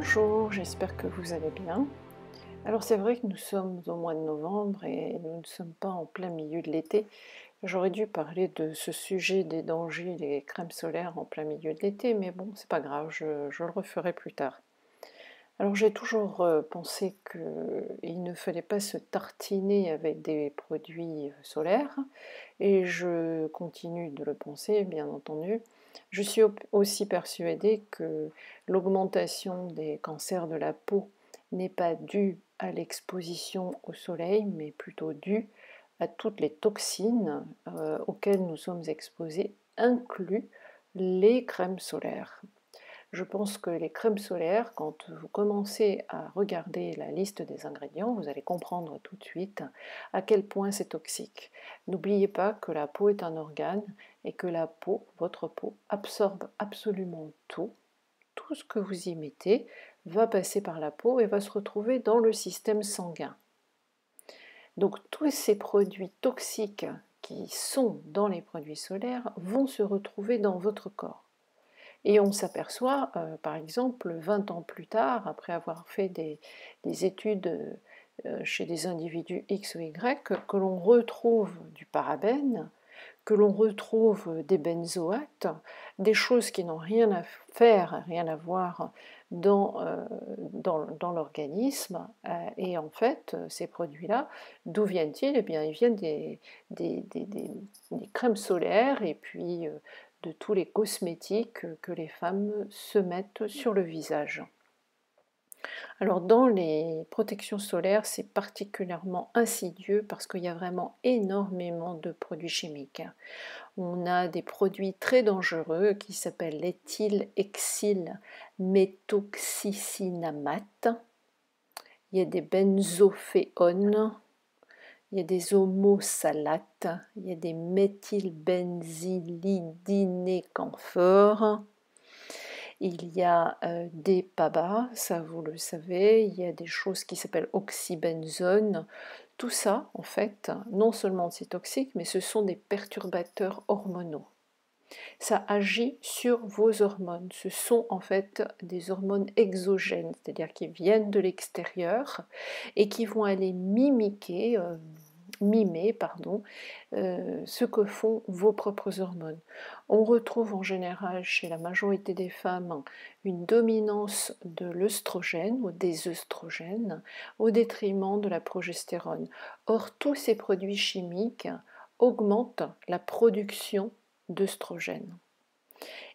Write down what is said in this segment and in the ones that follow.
Bonjour, j'espère que vous allez bien. Alors c'est vrai que nous sommes au mois de novembre et nous ne sommes pas en plein milieu de l'été. J'aurais dû parler de ce sujet des dangers des crèmes solaires en plein milieu de l'été, mais bon, c'est pas grave, je le referai plus tard. Alors j'ai toujours pensé qu'il ne fallait pas se tartiner avec des produits solaires, et je continue de le penser, bien entendu. Je suis aussi persuadée que l'augmentation des cancers de la peau n'est pas due à l'exposition au soleil, mais plutôt due à toutes les toxines auxquelles nous sommes exposés, inclus les crèmes solaires. Je pense que les crèmes solaires, quand vous commencez à regarder la liste des ingrédients, vous allez comprendre tout de suite à quel point c'est toxique. N'oubliez pas que la peau est un organe et que la peau, votre peau, absorbe absolument tout. Tout ce que vous y mettez va passer par la peau et va se retrouver dans le système sanguin. Donc tous ces produits toxiques qui sont dans les produits solaires vont se retrouver dans votre corps. Et on s'aperçoit, par exemple, 20 ans plus tard, après avoir fait des études chez des individus X ou Y, que l'on retrouve du parabène, que l'on retrouve des benzoates, des choses qui n'ont rien à faire, rien à voir dans l'organisme. Et en fait, ces produits-là, d'où viennent-ils? Eh bien, ils viennent des crèmes solaires et puis de tous les cosmétiques que les femmes se mettent sur le visage. Alors dans les protections solaires, c'est particulièrement insidieux parce qu'il y a vraiment énormément de produits chimiques. On a des produits très dangereux qui s'appellent l'éthylhexylméthoxycinamate, il y a des benzophéones, il y a des homosalates, il y a des méthylbenzylidinés-camphores, il y a des PABA, ça vous le savez, il y a des choses qui s'appellent oxybenzone. Tout ça, en fait, non seulement c'est toxique, mais ce sont des perturbateurs hormonaux. Ça agit sur vos hormones. Ce sont en fait des hormones exogènes, c'est-à-dire qui viennent de l'extérieur et qui vont aller mimer ce que font vos propres hormones. On retrouve en général chez la majorité des femmes une dominance de l'œstrogène ou des œstrogènes au détriment de la progestérone. Or, tous ces produits chimiques augmentent la production d'œstrogène.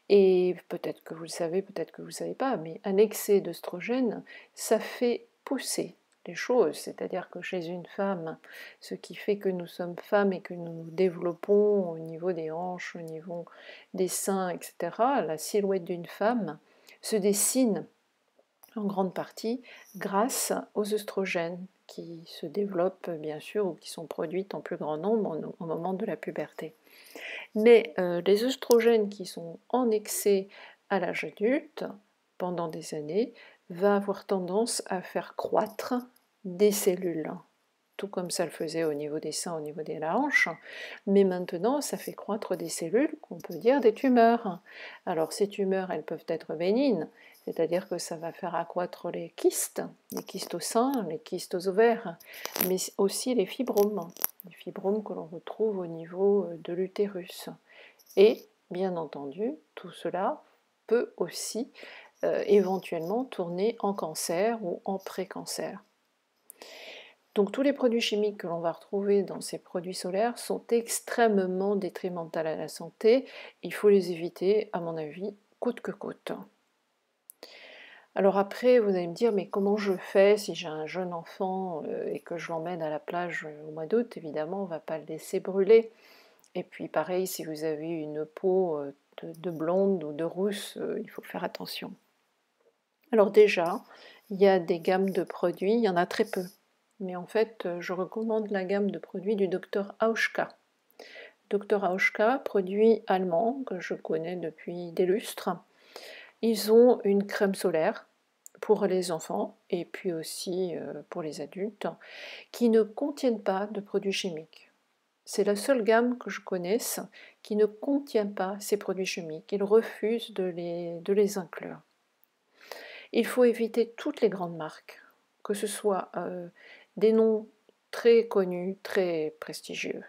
Et peut-être que vous le savez, peut-être que vous ne savez pas, mais un excès d'œstrogène, ça fait pousser les choses. C'est-à-dire que chez une femme, ce qui fait que nous sommes femmes et que nous nous développons au niveau des hanches, au niveau des seins, etc., la silhouette d'une femme se dessine en grande partie grâce aux œstrogènes qui se développent bien sûr ou qui sont produites en plus grand nombre au moment de la puberté. Mais les œstrogènes qui sont en excès à l'âge adulte, pendant des années, va avoir tendance à faire croître des cellules, tout comme ça le faisait au niveau des seins, au niveau des hanches, mais maintenant ça fait croître des cellules qu'on peut dire des tumeurs. Alors ces tumeurs, elles peuvent être bénignes, c'est-à-dire que ça va faire accroître les kystes au sein, les kystes aux ovaires, mais aussi les fibromes que l'on retrouve au niveau de l'utérus. Et bien entendu, tout cela peut aussi éventuellement tourner en cancer ou en pré-cancer. Donc tous les produits chimiques que l'on va retrouver dans ces produits solaires sont extrêmement détrimentaux à la santé. Il faut les éviter, à mon avis, coûte que coûte. Alors après, vous allez me dire, mais comment je fais si j'ai un jeune enfant et que je l'emmène à la plage au mois d'août? Évidemment, on ne va pas le laisser brûler. Et puis pareil, si vous avez une peau de blonde ou de rousse, il faut faire attention. Alors déjà, il y a des gammes de produits, il y en a très peu. Mais en fait, je recommande la gamme de produits du Dr Auschka. Dr Auschka, produit allemand que je connais depuis des lustres. Ils ont une crème solaire pour les enfants et puis aussi pour les adultes qui ne contiennent pas de produits chimiques. C'est la seule gamme que je connaisse qui ne contient pas ces produits chimiques. Ils refusent de les inclure. Il faut éviter toutes les grandes marques, que ce soit des noms très connus, très prestigieux,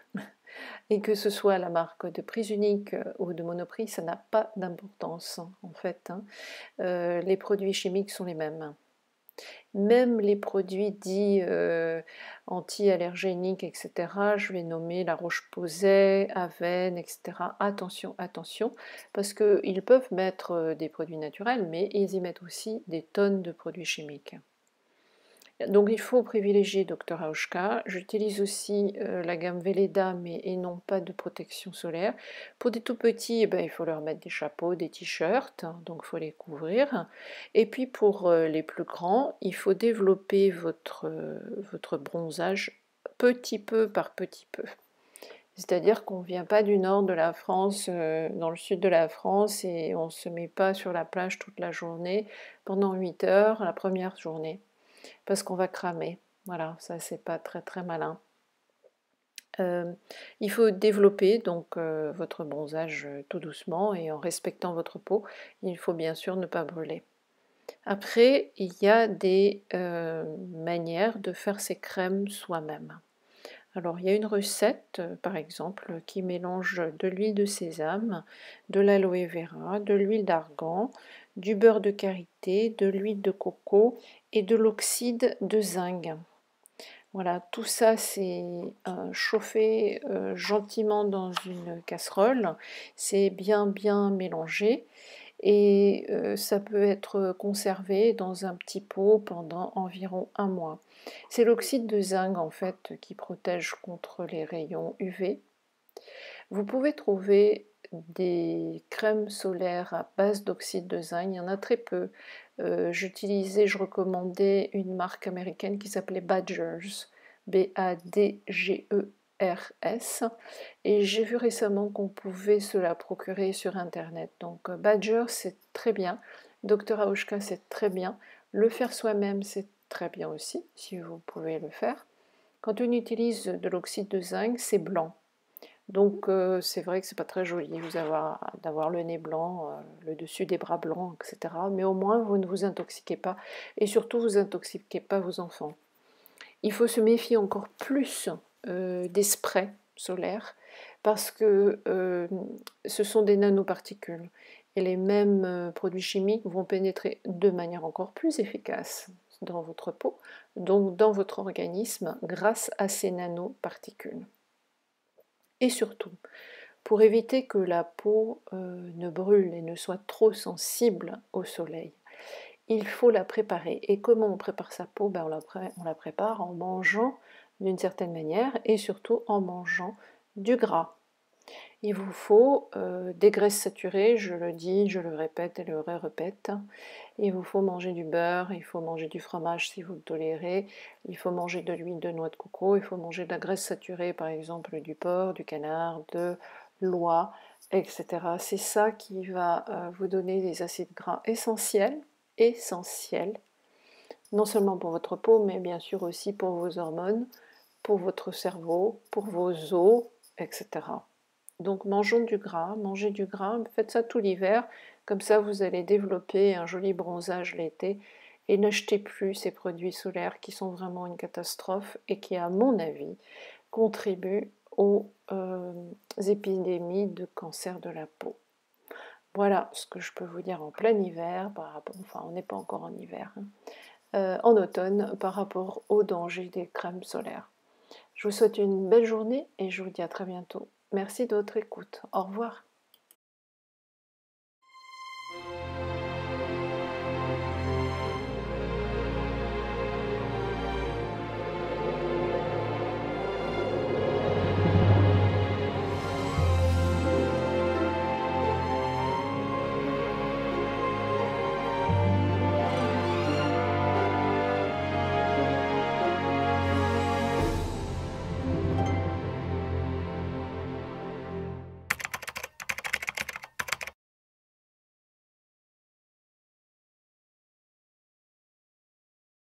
et que ce soit la marque de prix unique ou de Monoprix, ça n'a pas d'importance en fait. Les produits chimiques sont les mêmes. Même les produits dits anti-allergéniques, etc., je vais nommer la Roche-Posay, Avène, etc. Attention, attention, parce qu'ils peuvent mettre des produits naturels, mais ils y mettent aussi des tonnes de produits chimiques. Donc il faut privilégier Dr Aushka. J'utilise aussi la gamme Velleda, mais et non pas de protection solaire. Pour des tout petits, eh ben, il faut leur mettre des chapeaux, des t-shirts, hein, donc il faut les couvrir. Et puis pour les plus grands, il faut développer votre bronzage petit peu par petit peu. C'est-à-dire qu'on ne vient pas du nord de la France, dans le sud de la France, et on ne se met pas sur la plage toute la journée, pendant 8 heures, la première journée, parce qu'on va cramer. Voilà, ça c'est pas très très malin. Il faut développer donc votre bronzage tout doucement et en respectant votre peau. Il faut bien sûr ne pas brûler. Après, il y a des manières de faire ces crèmes soi-même. Alors, il y a une recette, par exemple, qui mélange de l'huile de sésame, de l'aloe vera, de l'huile d'argan, du beurre de karité, de l'huile de coco et de l'oxyde de zinc. Voilà, tout ça c'est chauffé gentiment dans une casserole, c'est bien bien mélangé et ça peut être conservé dans un petit pot pendant environ 1 mois. C'est l'oxyde de zinc en fait qui protège contre les rayons UV. Vous pouvez trouver des crèmes solaires à base d'oxyde de zinc, il y en a très peu. Je recommandais une marque américaine qui s'appelait Badgers, B-A-D-G-E-R-S, et j'ai vu récemment qu'on pouvait se la procurer sur internet. Donc Badger c'est très bien, Dr Aushka c'est très bien, le faire soi-même c'est très bien aussi, si vous pouvez le faire. Quand on utilise de l'oxyde de zinc, c'est blanc. Donc c'est vrai que c'est pas très joli d'avoir le nez blanc, le dessus des bras blancs, etc. Mais au moins vous ne vous intoxiquez pas et surtout vous intoxiquez pas vos enfants. Il faut se méfier encore plus des sprays solaires parce que ce sont des nanoparticules et les mêmes produits chimiques vont pénétrer de manière encore plus efficace dans votre peau, donc dans votre organisme grâce à ces nanoparticules. Et surtout, pour éviter que la peau ne brûle et ne soit trop sensible au soleil, il faut la préparer. Et comment on prépare sa peau? Ben, on la prépare en mangeant d'une certaine manière et surtout en mangeant du gras. Il vous faut des graisses saturées, je le dis, je le répète et le répète. Il vous faut manger du beurre, il faut manger du fromage si vous le tolérez, il faut manger de l'huile de noix de coco, il faut manger de la graisse saturée, par exemple du porc, du canard, de l'oie, etc. C'est ça qui va vous donner des acides gras essentiels, non seulement pour votre peau, mais bien sûr aussi pour vos hormones, pour votre cerveau, pour vos os, etc. Donc mangez du gras, faites ça tout l'hiver, comme ça vous allez développer un joli bronzage l'été et n'achetez plus ces produits solaires qui sont vraiment une catastrophe et qui, à mon avis, contribuent aux épidémies de cancer de la peau. Voilà ce que je peux vous dire en plein hiver, enfin on n'est pas encore en hiver, en automne, par rapport au danger des crèmes solaires. Je vous souhaite une belle journée et je vous dis à très bientôt. Merci de votre écoute. Au revoir.